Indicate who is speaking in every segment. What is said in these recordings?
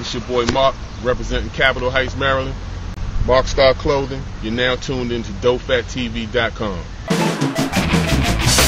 Speaker 1: It's your boy Mark, representing Capitol Heights, Maryland. Mark Star Clothing. You're now tuned into WINSTONWOLFOFDofattv.com.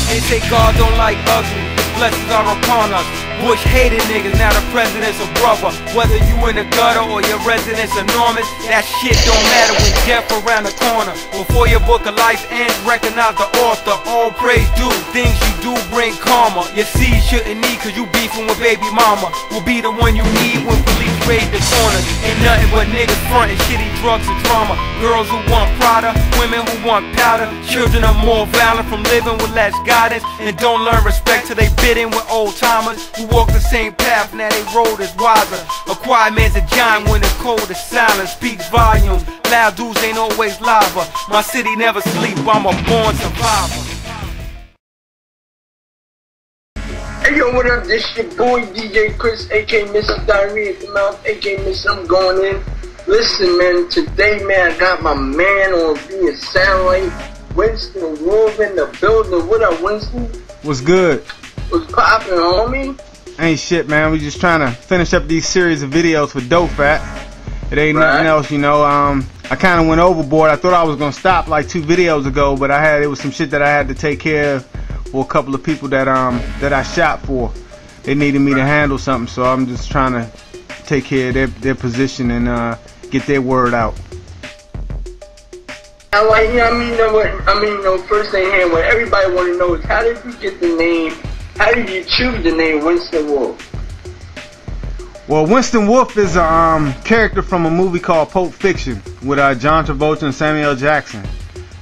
Speaker 2: They say God don't like ugly, His blessings are upon us. Bush hated niggas, now the president's a brother. Whether you in the gutter or your residence enormous, that shit don't matter when death around the corner. Before your book of life ends, recognize the author. All praise due, things you do bring karma. Your seed shouldn't need cause you beefing with baby mama. Will be the one you need when police raid the corners. Ain't nothing but niggas frontin' shitty drugs and drama. Girls who want Prada, women who want powder. Children are more violent from living with less guidance, and don't learn respect till they bid in with old timers who walk the same path, now they road is wiser. A quiet man's a giant when the cold is silent, speaks volumes. Loud dudes ain't always lava. My city never sleep, I'm a born survivor.
Speaker 3: Hey yo, what up? This your boy DJ Chris, aka Mr. Diarrhea at the Mouth, aka Mr. I'm going in. Listen, man, today, man, I got my man on via satellite, Winston Wolfe in the building. What up, Winston?
Speaker 4: What's good?
Speaker 3: What's poppin', homie?
Speaker 4: Ain't shit, man. We just trying to finish up these series of videos for Dofat. It ain't nothing else, you know. I kind of went overboard. I thought I was gonna stop like 2 videos ago, but it was some shit that I had to take care of for a couple of people that I shot for. They needed me to handle something, so I'm just trying to take care of their position and get their word out.
Speaker 3: I like, you know what I mean, first thing here, what everybody want to know is how did you get the name? How did you choose the name Winston Wolfe?
Speaker 4: Well, Winston Wolfe is a character from a movie called Pulp Fiction with John Travolta and Samuel L. Jackson,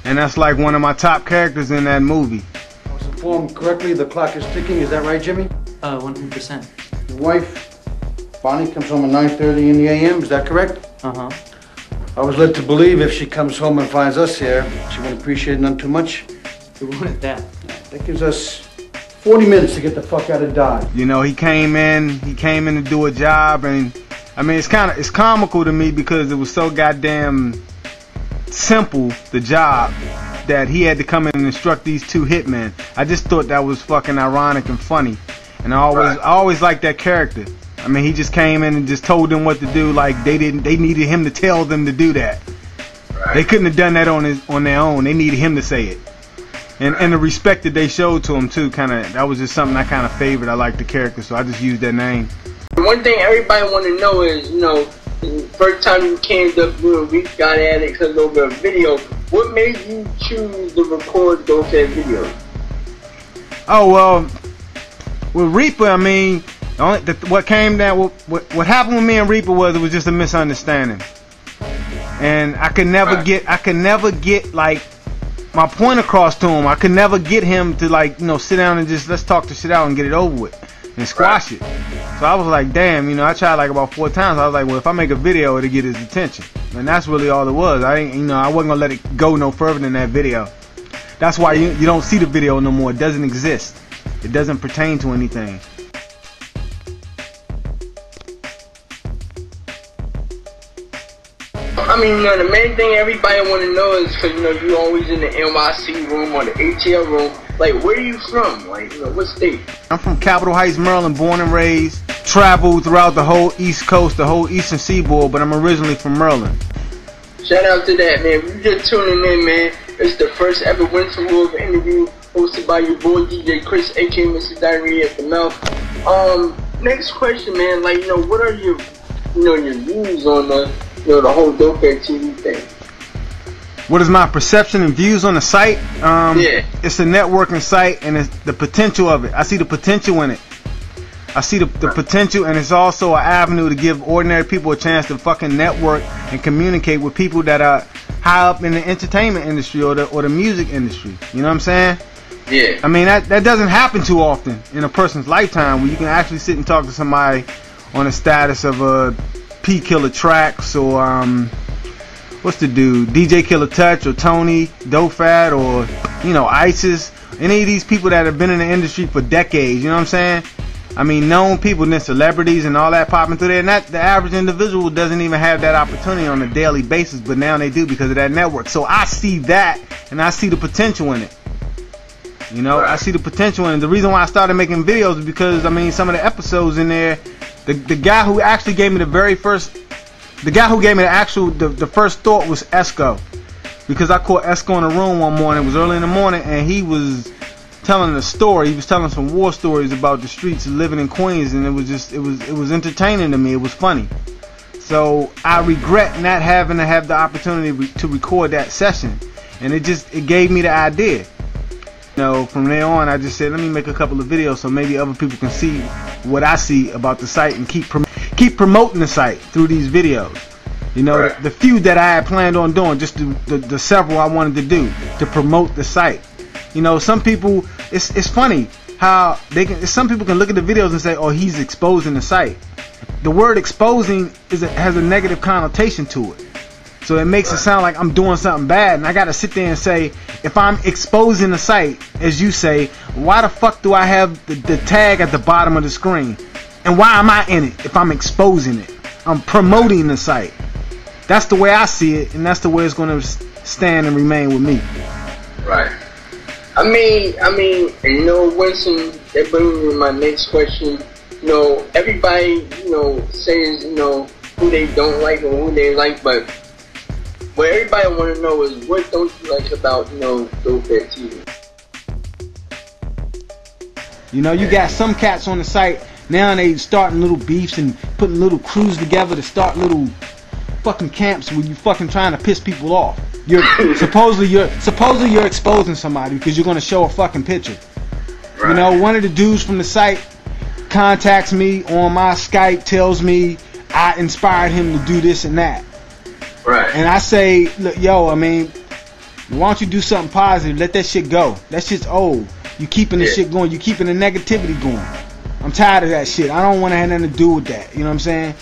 Speaker 4: and that's like one of my top characters in that movie.
Speaker 5: I was informed correctly, the clock is ticking. Is that right, Jimmy?
Speaker 6: 100%.
Speaker 5: Your wife, Bonnie, comes home at 9:30 in the a.m. Is that correct?
Speaker 6: Uh-huh.
Speaker 5: I was led to believe if she comes home and finds us here, she won't appreciate it none too much.
Speaker 6: Who wanted that?
Speaker 5: That gives us 40 minutes to get the fuck out of Dodge.
Speaker 4: You know, he came in to do a job, and I mean, it's comical to me because it was so goddamn simple, the job, that he had to come in and instruct these 2 hitmen. I just thought that was fucking ironic and funny, and I always liked that character. I mean, he just came in and just told them what to do, like they needed him to tell them to do that. Right. They couldn't have done that on their own. They needed him to say it. And the respect that they showed to him too, that was just something I kind of favored. I liked the character, so I just used that name.
Speaker 3: One thing everybody want to know is, the first time you came up, we got at it because over a video. What made you choose to record those videos? Oh
Speaker 4: well, with Reaper, I mean, what came down, what happened with me and Reaper was it was just a misunderstanding, and I could never get like my point across to him. I could never get him to sit down and just let's talk the shit out and get it over with and squash it. So I was like, damn, I tried like about 4 times. I was like, well, if I make a video, it'll get his attention, and that's really all it was. I wasn't gonna let it go no further than that video. That's why you don't see the video no more. It doesn't exist. It doesn't pertain to anything.
Speaker 3: I mean, the main thing everybody want to know is, because, you always in the NYC room or the ATL room. Like, where are you from? Like, what state?
Speaker 4: I'm from Capitol Heights, Maryland, born and raised. Traveled throughout the whole East Coast, the whole Eastern Seaboard, but I'm originally from Maryland.
Speaker 3: Shout out to that, man. If you're just tuning in, man, it's the first ever Winston Wolfe interview hosted by your boy DJ Chris, aka Mr. Diarrhea at the Mouth. Next question, man. Like, what are your, your views on the whole WINSTONWOLFE thing?
Speaker 4: What is my perception and views on the site?
Speaker 3: Yeah.
Speaker 4: It's a networking site, and it's the potential of it. I see the potential in it. I see the potential, and it's also an avenue to give ordinary people a chance to fucking network and communicate with people that are high up in the entertainment industry or the music industry. You know what I'm saying?
Speaker 3: Yeah.
Speaker 4: I mean, that doesn't happen too often in a person's lifetime, where you can actually sit and talk to somebody on the status of P Killer Tracks or what's the dude, DJ Killer Touch or Tony Dofat or ISIS, any of these people that have been in the industry for decades. You know what I'm saying? I mean, known people and then celebrities and all that popping through there, and the average individual doesn't even have that opportunity on a daily basis, but now they do because of that network. So I see that, and I see the potential in it. I see the potential in it. The reason why I started making videos is because, I mean, some of the episodes in there, The guy who actually gave me the very first, the guy who gave me the first thought was Esco, because I caught Esco in a room one morning. It was early in the morning, and he was telling a story. He was telling some war stories about the streets of living in Queens, and it was entertaining to me. It was funny. So I regret not having to have the opportunity to record that session, and it gave me the idea. You know, from there on, I just said, let me make a couple of videos so maybe other people can see what I see about the site and keep promoting the site through these videos. You know, right. the few that I had planned on doing, just the several I wanted to do to promote the site. You know, some people, it's funny how some people can look at the videos and say, oh, he's exposing the site. The word exposing has a negative connotation to it. So it makes it sound like I'm doing something bad, and I gotta sit there and say, if I'm exposing the site, as you say, why the fuck do I have the tag at the bottom of the screen? And why am I in it if I'm exposing it? I'm promoting the site. That's the way I see it, and that's the way it's gonna stand and remain with me.
Speaker 3: Right. I mean, you know, Winston, that brings me to my next question. You know, everybody, you know, says, you know, who they don't like or who they like, but what everybody want to know is, what don't you like about, you know, WinstonWolfofDofattv?
Speaker 4: You know, you got some cats on the site, now they starting little beefs and putting little crews together to start little fucking camps where you fucking trying to piss people off. Supposedly you're exposing somebody because you're gonna show a fucking picture. Right. You know, one of the dudes from the site contacts me on my Skype, tells me I inspired him to do this and that. Right. And I say, look, yo, I mean, why don't you do something positive? Let that shit go. That shit's old. You keeping the shit going. You keeping the negativity going. I'm tired of that shit. I don't want to have nothing to do with that. You know what I'm saying?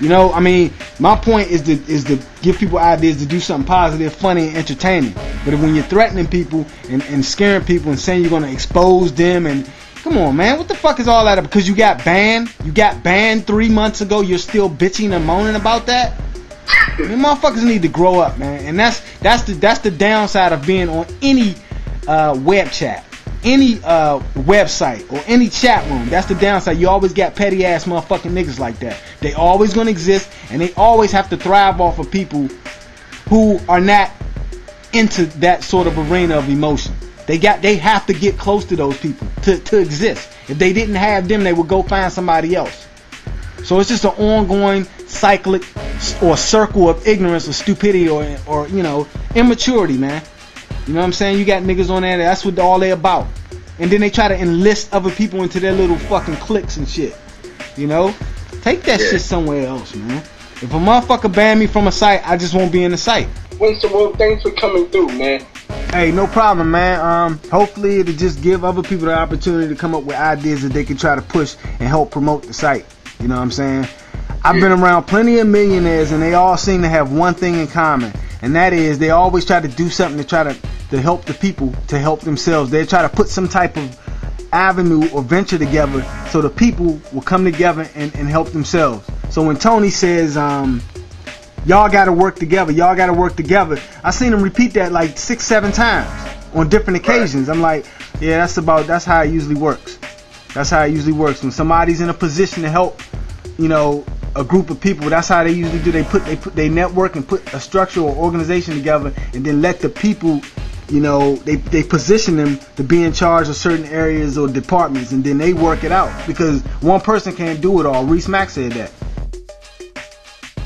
Speaker 4: You know, I mean, my point is to give people ideas to do something positive, funny, and entertaining. But when you're threatening people and scaring people and saying you're going to expose them, and come on, man, what the fuck is all that? Because you got banned? You got banned 3 months ago, you're still bitching and moaning about that? I mean, motherfuckers need to grow up, man. And that's the downside of being on any web chat, any website, or any chat room. That's the downside. You always got petty ass motherfucking niggas like that. They always gonna exist, and they always have to thrive off of people who are not into that sort of arena of emotion. They have to get close to those people to exist. If they didn't have them, they would go find somebody else. So it's just an ongoing cyclic or circle of ignorance or stupidity or you know, immaturity, man. You know what I'm saying? You got niggas on there, that's what all they about. And then they try to enlist other people into their little fucking cliques and shit. You know? Take that shit somewhere else, man. If a motherfucker ban me from a site, I just won't be in the site.
Speaker 3: Winston Wolfe, thanks for coming through, man.
Speaker 4: Hey, no problem, man. Hopefully it'll just give other people the opportunity to come up with ideas that they can try to push and help promote the site. You know what I'm saying? I've been around plenty of millionaires, and they all seem to have one thing in common, and that is they always try to do something to try to help the people, to help themselves. They try to put some type of avenue or venture together so the people will come together and help themselves. So when Tony says, y'all gotta work together, y'all gotta work together, I seen him repeat that like 6-7 times on different occasions. I'm like, yeah, that's how it usually works. That's how it usually works. When somebody's in a position to help, you know, a group of people, that's how they usually do. They network and put a structure or organization together, and then let the people, you know, they position them to be in charge of certain areas or departments, and then they work it out, because one person can't do it all. Reese Mack said that.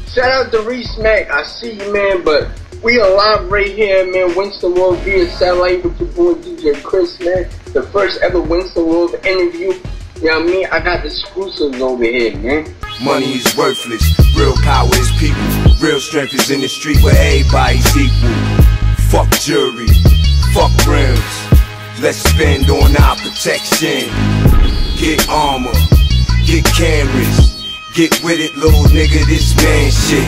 Speaker 3: Shout out to Reese Mack. I see you, man, but we are live right here, man. Winston Wolfe via satellite with your boy DJ Chris, man. The first ever Winston Wolfe interview. You know what I mean? I got the exclusives over here, man.
Speaker 7: Money is worthless, real power is people. Real strength is in the street where everybody's equal. Fuck jury, fuck rims. Let's spend on our protection. Get armor, get cameras. Get with it, little nigga, this man shit.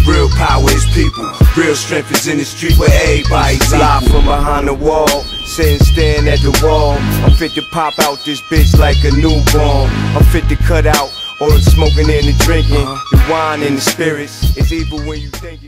Speaker 7: Real power is people. Real strength is in the street where everybody's live from behind the wall. Sitting staring at the wall. I'm fit to pop out this bitch like a newborn. I'm fit to cut out all the smoking and the drinking. The wine and the spirits. It's evil when you think it.